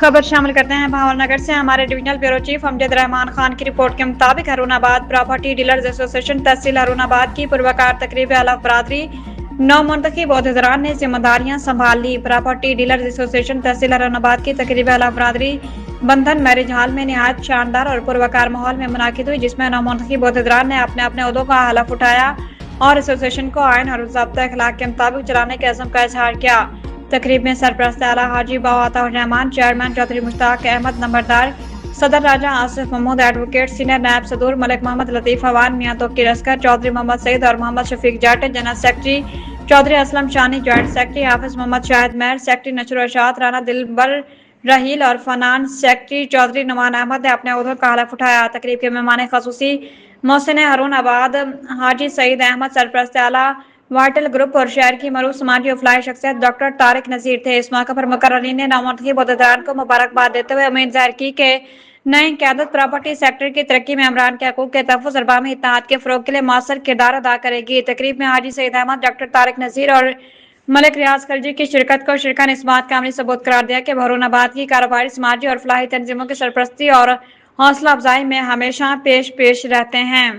खबर शामिल करते हैं भावनगर से। हमारे divisional bureau chief Amjad Rahman Khan की रिपोर्ट के मुताबिक हरुणाबाद प्रॉपर्टी डीलर्स एसोसिएशन तहसील हरुणाबाद की पुरवकार तकरीब अलफ बरादरी नौ मुंतखब अहदेदारान ने जिम्मेदारियां संभाल ली। प्रॉपर्टी डीलर्स एसोसिएशन तहसील हरुणाबाद की तकरीब अलफ बरादरी बंधन मैरिज हॉल में निहायत शानदार और पुरवकार माहौल में मुनाकिद हुई, जिसमें नौ मुंतखब अहदेदारान ने अपने अपने ओहदों का हलफ उठाया और एसोसिएशन को आइन और ज़ाब्ता अखलाक के मुताबिक चलाने के अज़्म का इजहार किया। तकरीब में सरपरस्त आला हाजी बाव अताउर रहमान, चेयरमैन चौधरी मुश्ताक अहमद नंबरदार, सदर राजा आसिफ महमूद, एडवोकेट सीनियर नायब सदूर मलिक मोहम्मद लतीफ़ अवान, मियां तोकी लस्कर, चौधरी मोहम्मद सईद और मोहम्मद शफीक जाट, जनरल सेक्रेटरी चौधरी असलम शानी, जॉइंट सेक्रेटरी हाफिज मोहम्मद शाहिद मेहर, सेक्रेटरी नशर अशात राना दिलबर रहील और फाइनेंस सेक्रेटरी चौधरी नुमान अहमद ने अपने ओहदों का हलफ उठाया। तकरीब के मेहमान खसूसी मोहसिन हरुणाबाद हाजी सईद अहमद, सरपरस्त आला वाइटल ग्रुप और शहर की मरूफ समाजी और फलाही शख्सियत डॉक्टर तारिक नजीर थे। इस मौके पर मुकर्ररीन ने नामुंतखब अहदेदारान को मुबारकबाद देते हुए उम्मीद जाहिर की कि नई क़यादत प्रॉपर्टी सेक्टर की तरक्की में अमरान के हकूक़ के तहफ़्फ़ुज़ और बाहमी इत्तेहाद के फ़रोग़ के लिए मौसर किरदार अदा करेगी। तकरीब में हाजी सईद अहमद, डॉक्टर तारिक नजीर और मलिक रियाज खलजी की शिरकत को शिरका ने इस बात का अमली सबूत करार दिया कि हरुणाबाद की कारोबारी, समाजी और फलाही तंजीमों की सरपरस्ती और हौसला अफजाई में हमेशा पेश रहते हैं।